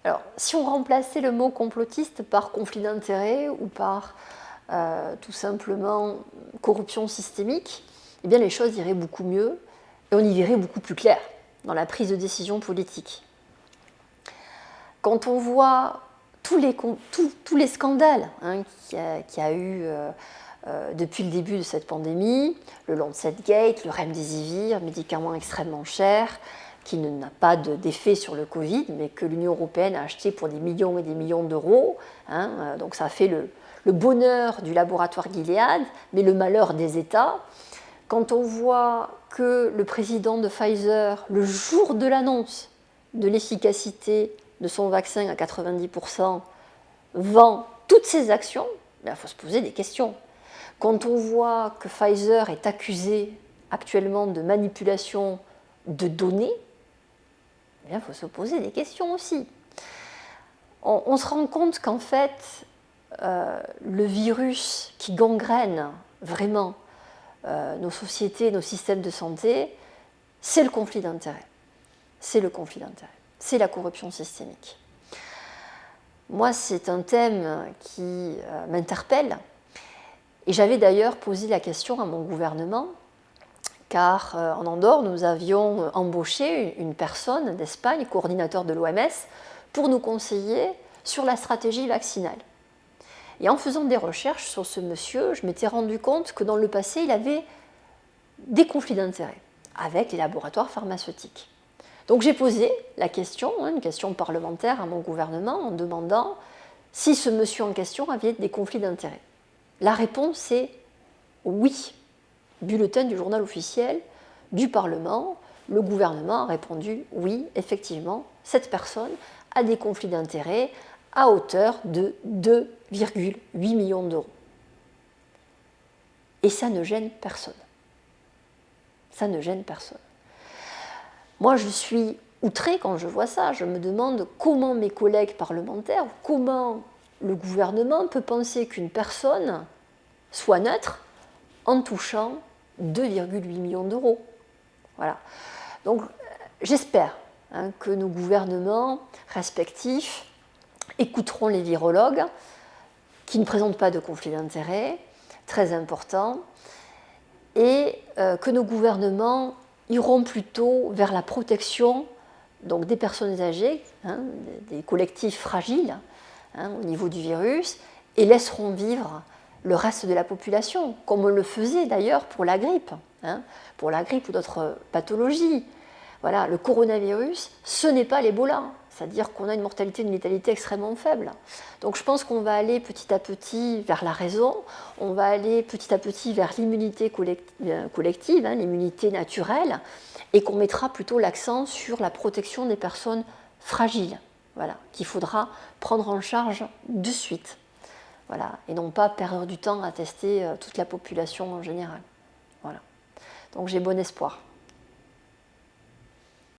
Alors, si on remplaçait le mot complotiste par conflit d'intérêts ou par tout simplement corruption systémique, eh bien les choses iraient beaucoup mieux et on y verrait beaucoup plus clair dans la prise de décision politique. Quand on voit tous les scandales qu'il y a eu depuis le début de cette pandémie, le Lancet Gate, le Remdesivir, médicament extrêmement cher, qui n'a pas d'effet sur le Covid, mais que l'Union européenne a acheté pour des millions et des millions d'euros. Donc ça a fait le bonheur du laboratoire Gilead, mais le malheur des États. Quand on voit que le président de Pfizer, le jour de l'annonce de l'efficacité de son vaccin à 90%, vend toutes ses actions, il faut se poser des questions. Quand on voit que Pfizer est accusé actuellement de manipulation de données, il faut se poser des questions aussi. On se rend compte qu'en fait, le virus qui gangrène vraiment nos sociétés, nos systèmes de santé, c'est le conflit d'intérêts. C'est le conflit d'intérêts. C'est la corruption systémique. Moi, c'est un thème qui m'interpelle. Et j'avais d'ailleurs posé la question à mon gouvernement, car en Andorre, nous avions embauché une personne d'Espagne, coordinateur de l'OMS, pour nous conseiller sur la stratégie vaccinale. Et en faisant des recherches sur ce monsieur, je m'étais rendu compte que dans le passé, il avait des conflits d'intérêts avec les laboratoires pharmaceutiques. Donc j'ai posé la question, une question parlementaire à mon gouvernement, en demandant si ce monsieur en question avait des conflits d'intérêts. La réponse est oui. Bulletin du journal officiel du Parlement, le gouvernement a répondu oui, effectivement, cette personne a des conflits d'intérêts à hauteur de 2,8 millions d'euros. Et ça ne gêne personne. Ça ne gêne personne. Moi, je suis outrée quand je vois ça. Je me demande comment mes collègues parlementaires, comment le gouvernement peut penser qu'une personne soit neutre en touchant 2,8 millions d'euros. Voilà. Donc, j'espère que nos gouvernements respectifs écouteront les virologues qui ne présentent pas de conflit d'intérêts, très important, et que nos gouvernements iront plutôt vers la protection donc, des personnes âgées, des collectifs fragiles au niveau du virus, et laisseront vivre le reste de la population, comme on le faisait d'ailleurs pour la grippe ou d'autres pathologies. Voilà, le coronavirus, ce n'est pas l'Ebola, c'est-à-dire qu'on a une mortalité, une létalité extrêmement faible. Donc je pense qu'on va aller petit à petit vers la raison, on va aller petit à petit vers l'immunité collective, l'immunité naturelle, et qu'on mettra plutôt l'accent sur la protection des personnes fragiles, voilà, qu'il faudra prendre en charge de suite. Voilà, et non pas perdre du temps à tester toute la population en général. Voilà. Donc j'ai bon espoir.